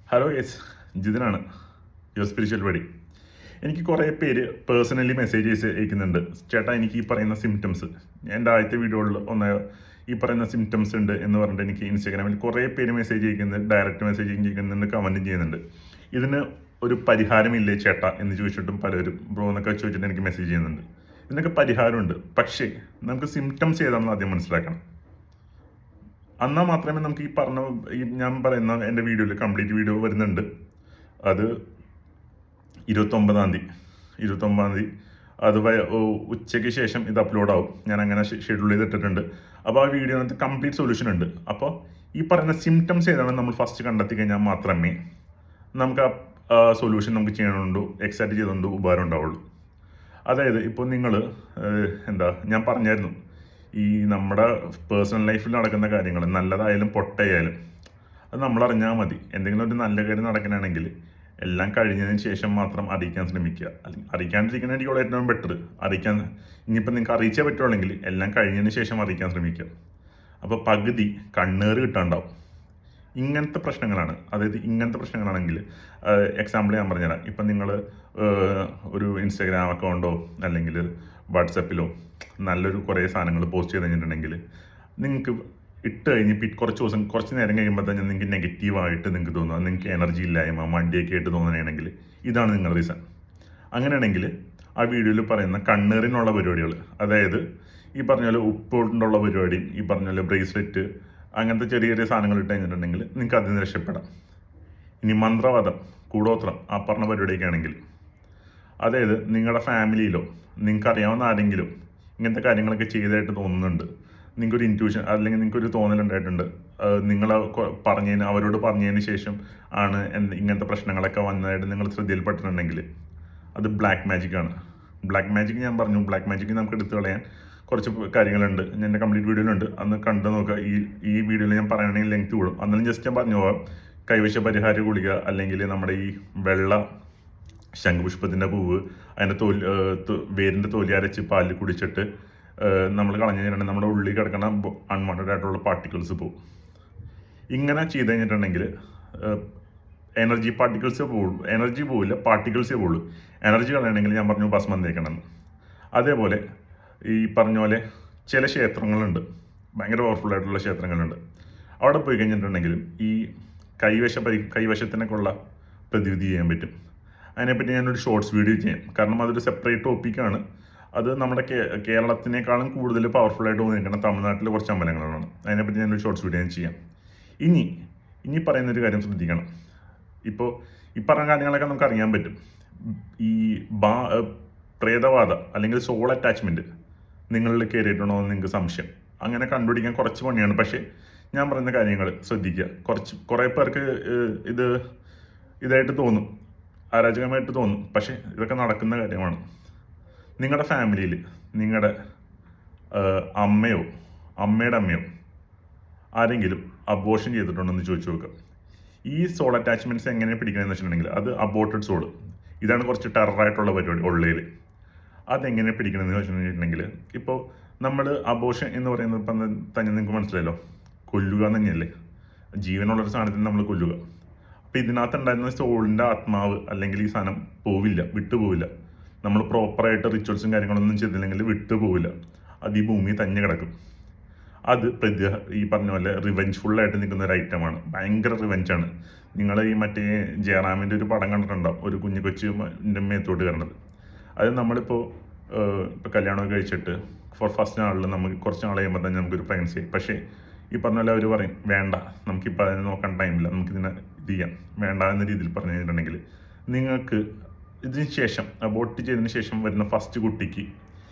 Hello yes, ജിതിനാണ് your spiritual buddy. എനിക്ക് കുറേ പേര് പേഴ്സണലി മെസ്സേജസ് അയക്കുന്നുണ്ട്. ചേട്ടാ, എനിക്ക് ഈ പറയുന്ന സിംറ്റംസ്, എൻ്റെ ആദ്യത്തെ വീഡിയോകളിൽ ഈ പറയുന്ന സിംറ്റംസ് ഉണ്ട് എന്ന് പറഞ്ഞിട്ട് എനിക്ക് ഇൻസ്റ്റാഗ്രാമിൽ കുറേ പേര് മെസ്സേജ് അയക്കുന്നുണ്ട്, ഡയറക്റ്റ് മെസ്സേജ് അയക്കുന്നുണ്ട്, കമൻറ്റും ചെയ്യുന്നുണ്ട്. ഇതിന് ഒരു പരിഹാരമില്ലേ ചേട്ടാ എന്ന് ചോദിച്ചിട്ടും പലരും ബ്രോ എന്നൊക്കെ ചോദിച്ചിട്ട് എനിക്ക് മെസ്സേജ് ചെയ്യുന്നുണ്ട്. ഇതിനൊക്കെ പരിഹാരമുണ്ട്, പക്ഷേ നമുക്ക് സിംറ്റംസ് ഏതാണെന്ന് ആദ്യം മനസ്സിലാക്കണം. എന്നാൽ മാത്രമേ നമുക്ക് ഞാൻ പറയുന്ന എൻ്റെ വീഡിയോയിൽ കംപ്ലീറ്റ് വീഡിയോ വരുന്നുണ്ട്. അത് 29 അത് ഉച്ചയ്ക്ക് ശേഷം ഇത് അപ്ലോഡ് ആവും. ഞാൻ അങ്ങനെ ഷെഡ്യൂൾ ചെയ്തിട്ടിട്ടുണ്ട്. അപ്പോൾ ആ വീഡിയോനകത്ത് കംപ്ലീറ്റ് സൊല്യൂഷൻ ഉണ്ട്. അപ്പോൾ ഈ പറയുന്ന സിംറ്റംസ് ഏതാണെന്ന് നമ്മൾ ഫസ്റ്റ് കണ്ടെത്തി കഴിഞ്ഞാൽ മാത്രമേ നമുക്ക് ആ സൊല്യൂഷൻ നമുക്ക് ചെയ്യണമുണ്ടോ എക്സാക്ട് ചെയ്തുകൊണ്ട് ഉപകാരം ഉണ്ടാവുള്ളൂ. അതായത് ഇപ്പോൾ നിങ്ങൾ ഞാൻ പറഞ്ഞായിരുന്നു, ഈ നമ്മുടെ പേഴ്സണൽ ലൈഫിൽ നടക്കുന്ന കാര്യങ്ങൾ നല്ലതായാലും പൊട്ടയായാലും അത് നമ്മൾ അറിഞ്ഞാൽ മതി. എന്തെങ്കിലും ഒരു നല്ല കാര്യം നടക്കണമെങ്കിൽ എല്ലാം കഴിഞ്ഞതിന് ശേഷം മാത്രം അറിയിക്കാൻ ശ്രമിക്കുക. അല്ലെങ്കിൽ അറിയിക്കാണ്ടിരിക്കണമെങ്കിൽ ഏറ്റവും ബെറ്റർ. ഇനിയിപ്പോൾ നിങ്ങൾക്ക് അറിയിച്ചേ പറ്റുള്ളെങ്കിൽ എല്ലാം കഴിഞ്ഞതിന് ശേഷം അറിയിക്കാൻ ശ്രമിക്കുക. അപ്പോൾ പകുതി കണ്ണേറ് കിട്ടാണ്ടാവും. ഇങ്ങനത്തെ പ്രശ്നങ്ങളാണ്. അതായത് ഇങ്ങനത്തെ പ്രശ്നങ്ങളാണെങ്കിൽ എക്സാമ്പിൾ ഞാൻ പറഞ്ഞുതരാം. ഇപ്പം നിങ്ങൾ ഒരു ഇൻസ്റ്റാഗ്രാം അക്കൗണ്ടോ അല്ലെങ്കിൽ വാട്സപ്പിലോ നല്ലൊരു കുറേ സാധനങ്ങൾ പോസ്റ്റ് ചെയ്ത് കഴിഞ്ഞിട്ടുണ്ടെങ്കിൽ നിങ്ങൾക്ക് ഇട്ട് കഴിഞ്ഞ് കുറച്ച് നേരം കഴിയുമ്പോൾ തന്നെ നിങ്ങൾക്ക് നെഗറ്റീവായിട്ട് നിങ്ങൾക്ക് തോന്നുക, നിങ്ങൾക്ക് എനർജി ഇല്ലായ്മ മണ്ടിയൊക്കെ ആയിട്ട് തോന്നുകയാണെങ്കിൽ ഇതാണ് നിങ്ങളുടെ റീസൺ. അങ്ങനെയാണെങ്കിൽ ആ വീഡിയോയിൽ പറയുന്ന കണ്ണേറിനുള്ള പരിപാടികൾ, അതായത് ഈ പറഞ്ഞ പോലെ ഉപ്പ് കൊണ്ടുള്ള പരിപാടി, ഈ പറഞ്ഞ പോലെ ബ്രേസ്ലെറ്റ്, അങ്ങനത്തെ ചെറിയ ചെറിയ സാധനങ്ങൾ ഇട്ട് കഴിഞ്ഞിട്ടുണ്ടെങ്കിൽ നിങ്ങൾക്ക് അതിൽ നിന്ന് രക്ഷപ്പെടാം. ഇനി മന്ത്രവാദം, കൂടോത്രം, ആ പറഞ്ഞ പരിപാടിയൊക്കെ ആണെങ്കിൽ, അതായത് നിങ്ങളുടെ ഫാമിലിയിലോ നിങ്ങൾക്ക് അറിയാവുന്ന ആരെങ്കിലും ഇങ്ങനത്തെ കാര്യങ്ങളൊക്കെ ചെയ്തതായിട്ട് തോന്നുന്നുണ്ട്, നിങ്ങൾക്കൊരു ഇൻറ്റ്യൂഷൻ അല്ലെങ്കിൽ നിങ്ങൾക്കൊരു തോന്നലുണ്ടായിട്ടുണ്ട്, അവരോട് പറഞ്ഞതിന് ശേഷം ആണ് ഇങ്ങനത്തെ പ്രശ്നങ്ങളൊക്കെ വന്നതായിട്ട് നിങ്ങൾ ശ്രദ്ധയിൽപ്പെട്ടിട്ടുണ്ടെങ്കിൽ അത് ബ്ലാക്ക് മാജിക് ആണ്. ബ്ലാക്ക് മാജിക് ഞാൻ പറഞ്ഞു, ബ്ലാക്ക് മാജിക് നമുക്ക് എടുത്തു കളയാൻ കുറച്ച് കാര്യങ്ങളുണ്ട്. എൻ്റെ കംപ്ലീറ്റ് വീഡിയോയിലുണ്ട്, അന്ന് കണ്ടു നോക്കുക. ഈ വീഡിയോയിൽ ഞാൻ പറയുകയാണെങ്കിൽ ലെങ്ത് കൂടും. അന്നേരം ജസ്റ്റ് ഞാൻ പറഞ്ഞു പോകാം. കൈവശ പരിഹാര ഗുളിക, അല്ലെങ്കിൽ നമ്മുടെ ഈ വെള്ള ശംഖുപുഷ്പത്തിൻ്റെ പൂവ്, അതിൻ്റെ വേരിൻ്റെ തൊലി അരച്ച് പാലിൽ കുടിച്ചിട്ട് നമ്മൾ കളഞ്ഞു കഴിഞ്ഞിട്ടുണ്ടെങ്കിൽ നമ്മുടെ ഉള്ളിൽ കിടക്കുന്ന അൺവാണ്ടഡ് ആയിട്ടുള്ള പാർട്ടിക്കിൾസ് പോകും. ഇങ്ങനെ ചെയ്ത് കഴിഞ്ഞിട്ടുണ്ടെങ്കിൽ എനർജി പാർട്ടിക്കിൾസേ പോവുള്ളൂ, എനർജി പോവില്ല, പാർട്ടിക്കിൾസേ പോവുള്ളൂ. എനർജി കളയണമെങ്കിൽ ഞാൻ പറഞ്ഞു ഭസ്മം തേക്കണം. അതേപോലെ ഈ പറഞ്ഞ പോലെ ചില ക്ഷേത്രങ്ങളുണ്ട്, ഭയങ്കര പവർഫുൾ ആയിട്ടുള്ള ക്ഷേത്രങ്ങളുണ്ട്. അവിടെ പോയി കഴിഞ്ഞിട്ടുണ്ടെങ്കിലും ഈ കൈവശത്തിനൊക്കെ ഉള്ള പ്രതിവിധി ചെയ്യാൻ പറ്റും. അതിനെപ്പറ്റി ഞാനൊരു ഷോർട്സ് വീഡിയോ ചെയ്യാം. കാരണം അതൊരു സെപ്പറേറ്റ് ടോപ്പിക്കാണ്. അത് നമ്മുടെ കേരളത്തിനേക്കാളും കൂടുതൽ പവർഫുള്ളായിട്ട് തോന്നിയിരിക്കുന്ന തമിഴ്നാട്ടിലെ കുറച്ച് അമ്പലങ്ങളാണ്. അതിനെപ്പറ്റി ഞാനൊരു ഷോർട്സ് വീഡിയോ ഞാൻ ചെയ്യാം. ഇനി പറയുന്നൊരു കാര്യം ശ്രദ്ധിക്കണം. ഇപ്പോൾ ഈ പറഞ്ഞ കാര്യങ്ങളൊക്കെ നമുക്ക് അറിയാൻ പറ്റും. ഈ പ്രേതബാധ അല്ലെങ്കിൽ സോൾ അറ്റാച്ച്മെൻറ്റ് നിങ്ങളിൽ കയറിയിട്ടുണ്ടോ എന്ന് നിങ്ങൾക്ക് സംശയം. അങ്ങനെ കണ്ടുപിടിക്കാൻ കുറച്ച് പണിയാണ്. പക്ഷേ ഞാൻ പറയുന്ന കാര്യങ്ങൾ ശ്രദ്ധിക്കുക. കുറേ പേർക്ക് ഇതായിട്ട് തോന്നും, അരാജകമായിട്ട് തോന്നും. പക്ഷേ ഇതൊക്കെ നടക്കുന്ന കാര്യമാണ്. നിങ്ങളുടെ ഫാമിലിയിൽ നിങ്ങളുടെ അമ്മയുടെ അമ്മയോ ആരെങ്കിലും അബോർഷൻ ചെയ്തിട്ടുണ്ടെന്ന് ചോദിച്ചു നോക്കുക. ഈ സോൾ അറ്റാച്ച്മെൻറ്റ്സ് എങ്ങനെ പിടിക്കണമെന്ന് വെച്ചിട്ടുണ്ടെങ്കിൽ അത് അബോർട്ടഡ് സോൾ, ഇതാണ് കുറച്ച് ടെററായിട്ടുള്ള പരിപാടി ഉള്ളതിൽ. അതെങ്ങനെ പിടിക്കണമെന്ന് വെച്ചിട്ടുണ്ടെങ്കിൽ ഇപ്പോൾ നമ്മൾ അബോർഷൻ എന്ന് പറയുന്നത് തന്നെ നിങ്ങൾക്ക് മനസ്സിലായല്ലോ, കൊല്ലുക എന്ന് തന്നെയല്ലേ. ജീവനുള്ളൊരു സാധനത്തിന് നമ്മൾ കൊല്ലുക. അപ്പോൾ ഇതിനകത്തുണ്ടായിരുന്ന സോളിൻ്റെ ആത്മാവ് അല്ലെങ്കിൽ ഈ സാധനം വിട്ടുപോവില്ല. നമ്മൾ പ്രോപ്പറായിട്ട് റിച്വൽസും കാര്യങ്ങളൊന്നും ചെയ്തില്ലെങ്കിൽ വിട്ടുപോവില്ല. അത് ഈ ഭൂമിയിൽ തന്നെ കിടക്കും. അത് ഈ പറഞ്ഞ പോലെ റിവെഞ്ച്ഫുള്ളായിട്ട് നിൽക്കുന്ന ഒരു ഐറ്റമാണ്. ഭയങ്കര റിവെഞ്ചാണ്. നിങ്ങൾ ഈ മറ്റേ ജയറാമിൻ്റെ ഒരു പടം കണ്ടിട്ടുണ്ടാവും, ഒരു കുഞ്ഞു കൊച്ചിൻ്റെ മേത്തോട്ട് കയറണത്. അത് നമ്മളിപ്പോൾ കല്യാണമൊക്കെ കഴിച്ചിട്ട് ഫസ്റ്റ് നാളിൽ നമുക്ക് കുറച്ച് നാൾ കഴിയുമ്പോൾ തന്നെ നമുക്കൊരു പ്രഗ്നൻസി ആയി. പക്ഷേ ഈ പറഞ്ഞ പോലെ അവർ പറയും വേണ്ട, നമുക്കിപ്പോൾ അതിനെ നോക്കാൻ ടൈമില്ല, നമുക്കിതിനെ ഇത് ചെയ്യാം, വേണ്ട എന്ന രീതിയിൽ പറഞ്ഞു കഴിഞ്ഞിട്ടുണ്ടെങ്കിൽ നിങ്ങൾക്ക് ഇതിന് ശേഷം അബോർട്ട് ചെയ്തതിന് ശേഷം വരുന്ന ഫസ്റ്റ് കുട്ടിക്ക്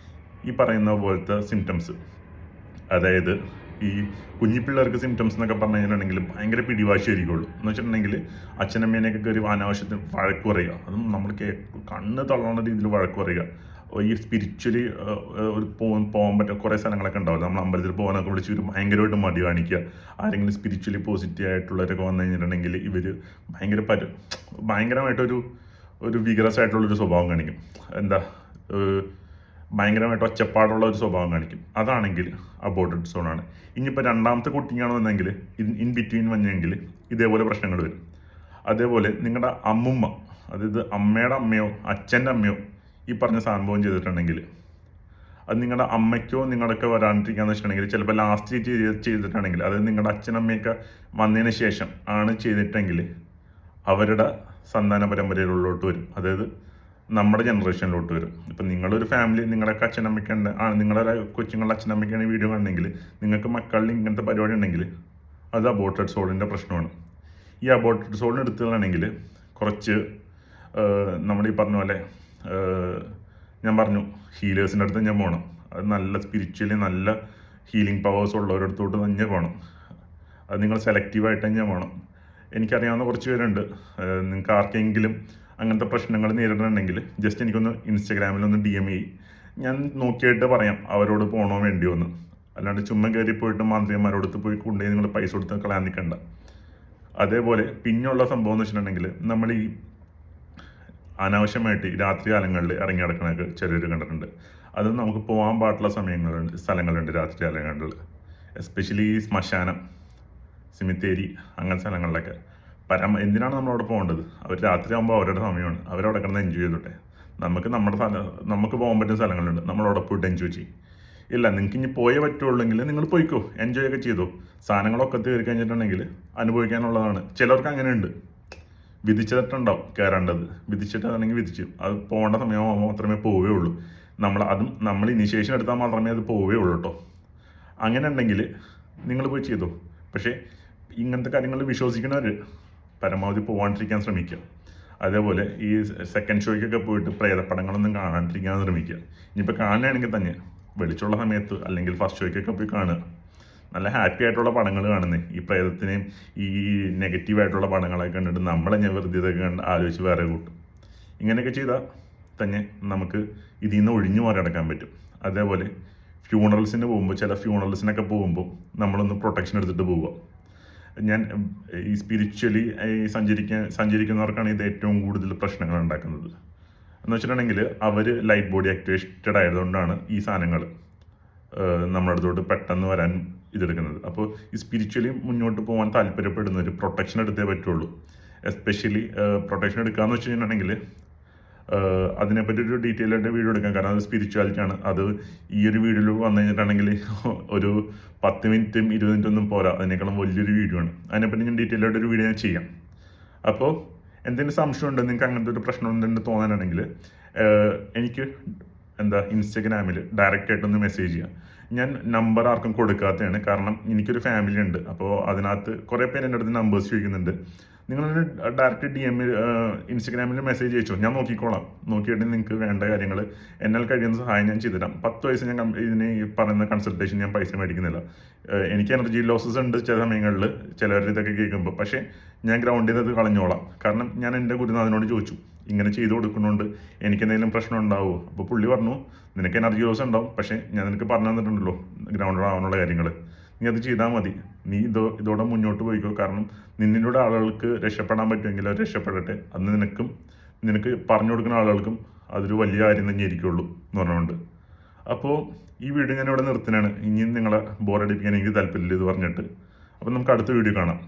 ഈ പറയുന്ന പോലത്തെ സിംറ്റംസ്, അതായത് ഈ കുഞ്ഞിപ്പിള്ളേർക്ക് സിംറ്റംസ് എന്നൊക്കെ പറഞ്ഞു കഴിഞ്ഞിട്ടുണ്ടെങ്കിൽ ഭയങ്കര പിടിവാശിയായിരിക്കുള്ളൂ. എന്ന് വെച്ചിട്ടുണ്ടെങ്കിൽ അച്ഛനമ്മേനെയൊക്കെ കയറി അനാവശ്യത്തിന് വഴക്ക് പറയുക, അതും നമ്മൾ കണ്ണ് തള്ളാവുന്ന രീതിയിൽ വഴക്ക് പറയുക. ഈ സ്പിരിച്വലി പോകാൻ പറ്റുന്ന കുറേ സ്ഥലങ്ങളൊക്കെ ഉണ്ടാവില്ല. നമ്മൾ അമ്പലത്തിൽ പോകാനൊക്കെ വിളിച്ച് ഇവർ ഭയങ്കരമായിട്ട് മടി കാണിക്കുക. ആരെങ്കിലും സ്പിരിച്വലി പോസിറ്റീവ് ആയിട്ടുള്ളവരൊക്കെ വന്നു കഴിഞ്ഞിട്ടുണ്ടെങ്കിൽ ഇവർ ഭയങ്കരമായിട്ടൊരു വിഗ്രസ് ആയിട്ടുള്ളൊരു സ്വഭാവം കാണിക്കും. ഭയങ്കരമായിട്ട് ഒച്ചപ്പാടുള്ള ഒരു സ്വഭാവം കാണിക്കും. അതാണെങ്കിൽ അബോർട്ടഡ് സോണാണ്. ഇനിയിപ്പോൾ രണ്ടാമത്തെ കുട്ടിയാണെന്നുണ്ടെങ്കിൽ ഇൻ ബിറ്റ്വീൻ വന്നെങ്കിൽ ഇതേപോലെ പ്രശ്നങ്ങൾ വരും. അതേപോലെ നിങ്ങളുടെ അമ്മുമ്മ, അതായത് അമ്മയുടെ അമ്മയോ അച്ഛൻ്റെ അമ്മയോ ഈ പറഞ്ഞ സംഭവം ചെയ്തിട്ടുണ്ടെങ്കിൽ അത് നിങ്ങളുടെ അമ്മയ്ക്കോ നിങ്ങളൊക്കെ വരാണ്ടിരിക്കാന്ന് വെച്ചിട്ടുണ്ടെങ്കിൽ ചിലപ്പോൾ ലാസ്റ്റ് ചെയ്തിട്ടുണ്ടെങ്കിൽ, അതായത് നിങ്ങളുടെ അച്ഛനമ്മയൊക്കെ വന്നതിന് ശേഷം ആണ് ചെയ്തിട്ടെങ്കിൽ അവരുടെ സന്താന പരമ്പരയിലോട്ട് വരും, അതായത് നമ്മുടെ ജനറേഷനിലോട്ട് വരും. ഇപ്പം നിങ്ങളൊരു ഫാമിലി, നിങ്ങളുടെ അച്ഛനമ്മയ്ക്കുണ്ട്, നിങ്ങളുടെ കൊച്ചുങ്ങളുടെ അച്ഛനമ്മയ്ക്കാണ് വീഡിയോ കാണണമെങ്കിൽ, നിങ്ങൾക്ക് മക്കളിൽ ഇങ്ങനത്തെ പരിപാടി ഉണ്ടെങ്കിൽ അത് അബോർട്ടഡ് സോളിൻ്റെ പ്രശ്നമാണ്. ഈ അബോർട്ടഡ് സോളിന് എടുത്തുകളാണെങ്കിൽ കുറച്ച് നമ്മൾ ഈ പറഞ്ഞ പോലെ ഞാൻ പറഞ്ഞു ഹീലേഴ്സിൻ്റെ അടുത്ത് ഞാൻ പോകണം. അത് നല്ല സ്പിരിച്വലി നല്ല ഹീലിംഗ് പവേഴ്സ് ഉള്ളവരടുത്തോട്ട് തന്നെ പോകണം. അത് നിങ്ങൾ സെലക്റ്റീവായിട്ട് തന്നെ പോകണം. എനിക്കറിയാവുന്ന കുറച്ച് പേരുണ്ട്. നിങ്ങൾക്ക് ആർക്കെങ്കിലും അങ്ങനത്തെ പ്രശ്നങ്ങൾ നേരിടണമെങ്കിൽ ജസ്റ്റ് എനിക്കൊന്ന് ഇൻസ്റ്റഗ്രാമിലൊന്ന് DM ചെയ്യും, ഞാൻ നോക്കിയിട്ട് പറയാം അവരോട് പോകണോ വേണ്ടിയോ എന്ന്. അല്ലാണ്ട് ചുമ്മാ കയറി പോയിട്ട് മാന്ത്രികന്മാരോടത്ത് പോയി കൊണ്ടുപോയി നിങ്ങൾ പൈസ കൊടുത്ത് കളയാൻ നിൽക്കണ്ട. അതേപോലെ പിന്നെയുള്ള സംഭവം എന്ന് വെച്ചിട്ടുണ്ടെങ്കിൽ, നമ്മൾ ഈ അനാവശ്യമായിട്ട് രാത്രി കാലങ്ങളിൽ ഇറങ്ങി നടക്കണൊക്കെ ചെറിയൊരു കണ്ടിട്ടുണ്ട്. അത് നമുക്ക് പോകാൻ പാടുള്ള സ്ഥലങ്ങളുണ്ട് രാത്രി കാലങ്ങളിൽ, എസ്പെഷ്യലി ശ്മശാനം, സിമിത്തേരി, അങ്ങനത്തെ സ്ഥലങ്ങളിലൊക്കെ. എന്തിനാണ് നമ്മളവിടെ പോകേണ്ടത്? അവർ രാത്രി ആകുമ്പോൾ അവരുടെ സമയമാണ്, അവരവിടെ കിടന്ന് എൻജോയ് ചെയ്തോട്ടെ. നമുക്ക് പോകാൻ പറ്റുന്ന സ്ഥലങ്ങളുണ്ട്, നമ്മളവിടെ പോയിട്ട് എൻജോയ് ചെയ്യും. ഇല്ല, നിങ്ങൾക്ക് ഇനി പോയേ പറ്റുള്ളെങ്കിൽ നിങ്ങൾ പോയിക്കോ, എൻജോയ് ഒക്കെ ചെയ്തോ. സാധനങ്ങളൊക്കെ കയറി കഴിഞ്ഞിട്ടുണ്ടെങ്കിൽ അനുഭവിക്കാനുള്ളതാണ്. ചിലർക്ക് അങ്ങനെ ഉണ്ട്, വിധിച്ചിട്ടുണ്ടാവും കയറേണ്ടത്, വിധിച്ചിട്ടാണെങ്കിൽ വിധിച്ചു, അത് പോകേണ്ട സമയമാകുമ്പോൾ മാത്രമേ പോവുകയുള്ളൂ. നമ്മൾ ഇനിഷ്യേഷൻ എടുത്താൽ മാത്രമേ അത് പോവുകയുള്ളൂ കേട്ടോ. അങ്ങനെ ഉണ്ടെങ്കിൽ നിങ്ങൾ പോയി ചെയ്തോ. പക്ഷേ ഇങ്ങനത്തെ കാര്യങ്ങൾ വിശ്വസിക്കുന്നവർ പരമാവധി പോകാണ്ടിരിക്കാൻ ശ്രമിക്കുക. അതേപോലെ ഈ സെക്കൻഡ് ഷോയ്ക്കൊക്കെ പോയിട്ട് പ്രേതപ്പടങ്ങളൊന്നും കാണാണ്ടിരിക്കാൻ ശ്രമിക്കുക. ഇനിയിപ്പോൾ കാണുകയാണെങ്കിൽ തന്നെ വെളിച്ചുള്ള സമയത്ത് അല്ലെങ്കിൽ ഫസ്റ്റ് ഷോയ്ക്കൊക്കെ പോയി കാണുക. നല്ല ഹാപ്പി ആയിട്ടുള്ള പടങ്ങൾ കാണുന്നത്. ഈ പ്രേതത്തിനെയും ഈ നെഗറ്റീവായിട്ടുള്ള പടങ്ങളൊക്കെ കണ്ടിട്ട് നമ്മളെ വെറുതെ ഇതൊക്കെ കണ്ട് ആലോചിച്ച് വേറെ കൂട്ടും. ഇങ്ങനെയൊക്കെ ചെയ്താൽ തന്നെ നമുക്ക് ഇതിൽ നിന്ന് ഒഴിഞ്ഞു മാറിയടക്കാൻ പറ്റും. അതേപോലെ ഫ്യൂണറൽസിന് പോകുമ്പോൾ, ചില ഫ്യൂണറൽസിനൊക്കെ പോകുമ്പോൾ നമ്മളൊന്ന് പ്രൊട്ടക്ഷൻ എടുത്തിട്ട് പോവുക. ഞാൻ ഈ സ്പിരിച്വലി സഞ്ചരിക്കുന്നവർക്കാണ് ഇത് ഏറ്റവും കൂടുതൽ പ്രശ്നങ്ങൾ ഉണ്ടാക്കുന്നത്. എന്ന് വെച്ചിട്ടുണ്ടെങ്കിൽ അവർ ലൈറ്റ് ബോഡി ആക്ടിവേറ്റഡ് ആയതുകൊണ്ടാണ് ഈ സാധനങ്ങൾ നമ്മുടെ അടുത്തോട്ട് പെട്ടെന്ന് വരാൻ ഇതെടുക്കുന്നത്. അപ്പോൾ ഈ സ്പിരിച്വലി മുന്നോട്ട് പോകാൻ താല്പര്യപ്പെടുന്നവർ പ്രൊട്ടക്ഷൻ എടുത്തേ പറ്റുള്ളൂ. എസ്പെഷ്യലി പ്രൊട്ടക്ഷൻ എടുക്കാമെന്ന് വെച്ച് കഴിഞ്ഞിട്ടുണ്ടെങ്കിൽ അതിനെപ്പറ്റി ഒരു ഡീറ്റെയിൽ ആയിട്ട് വീഡിയോ എടുക്കാം. കാരണം അത് സ്പിരിച്വാലിറ്റിയാണ്. അത് ഈ ഒരു വീഡിയോയിൽ വന്നു കഴിഞ്ഞിട്ടുണ്ടെങ്കിൽ ഒരു 10 മിനിറ്റും 20 മിനിറ്റും ഒന്നും പോരാ, അതിനേക്കാളും വലിയൊരു വീഡിയോ ആണ്. അതിനെപ്പറ്റി ഞാൻ ഡീറ്റെയിൽ ആയിട്ട് ഒരു വീഡിയോ ഞാൻ ചെയ്യാം. അപ്പോൾ എന്തെങ്കിലും സംശയം ഉണ്ട്, നിങ്ങൾക്ക് അങ്ങനത്തെ ഒരു പ്രശ്നം ഉണ്ടെന്ന് തോന്നാനാണെങ്കിൽ എനിക്ക് ഇൻസ്റ്റഗ്രാമിൽ ഡയറക്റ്റായിട്ടൊന്ന് മെസ്സേജ് ചെയ്യാം. ഞാൻ നമ്പർ ആർക്കും കൊടുക്കാത്തതാണ്, കാരണം എനിക്കൊരു ഫാമിലി ഉണ്ട്. അപ്പോൾ അതിനകത്ത് കുറേ പേര് എൻ്റെ അടുത്ത് നമ്പേഴ്സ് ചോദിക്കുന്നുണ്ട്. നിങ്ങളൊരു ഡയറക്റ്റ് DM ഇൻസ്റ്റഗ്രാമിൽ മെസ്സേജ് അയച്ചോ, ഞാൻ നോക്കിക്കോളാം. നോക്കിയിട്ട് നിങ്ങൾക്ക് വേണ്ട കാര്യങ്ങൾ എന്നാൽ കഴിയുന്ന സഹായം ഞാൻ ചെയ്തുതരാം. 10 വയസ്സ് ഞാൻ ഇതിന് ഈ പറയുന്ന കൺസൾട്ടേഷൻ ഞാൻ പൈസ മേടിക്കുന്നില്ല. എനിക്ക് എനർജി ലോസസ് ഉണ്ട് ചില സമയങ്ങളിൽ, ചിലവരുടെ ഇതൊക്കെ കേൾക്കുമ്പോൾ. പക്ഷേ ഞാൻ ഗ്രൗണ്ട് ചെയ്തത് കളഞ്ഞോളാം. കാരണം ഞാൻ എൻ്റെ ഗുരുനാഥനോട് ചോദിച്ചു, ഇങ്ങനെ ചെയ്തു കൊടുക്കുന്നുണ്ട് എനിക്ക് എന്തെങ്കിലും പ്രശ്നം ഉണ്ടാവുമോ? അപ്പോൾ പുള്ളി പറഞ്ഞു, നിനക്ക് എനർജി ലോസ് ഉണ്ടാവും, പക്ഷേ ഞാൻ നിനക്ക് പറഞ്ഞു തന്നിട്ടുണ്ടല്ലോ ഗ്രൗണ്ടഡ് ആവാനുള്ള കാര്യങ്ങൾ, നീ അത് ചെയ്താൽ മതി. നീ ഇതോടെ മുന്നോട്ട് പോയിക്കോ. കാരണം നിന്നിലൂടെ ആളുകൾക്ക് രക്ഷപ്പെടാൻ പറ്റുമെങ്കിൽ അത് രക്ഷപ്പെടട്ടെ. അന്ന് നിനക്ക് പറഞ്ഞു കൊടുക്കുന്ന ആളുകൾക്കും അതൊരു വലിയ കാര്യം തന്നെ ആയിരിക്കുള്ളൂ എന്ന് പറഞ്ഞുകൊണ്ട്. അപ്പോൾ ഈ വീഡിയോ ഞാൻ ഇവിടെ നിർത്തുന്നതാണ്. ഇനിയും നിങ്ങളെ ബോറടിപ്പിക്കാൻ എനിക്ക് താല്പര്യമില്ല ഇത് പറഞ്ഞിട്ട്. അപ്പോൾ നമുക്ക് അടുത്ത വീഡിയോ കാണാം.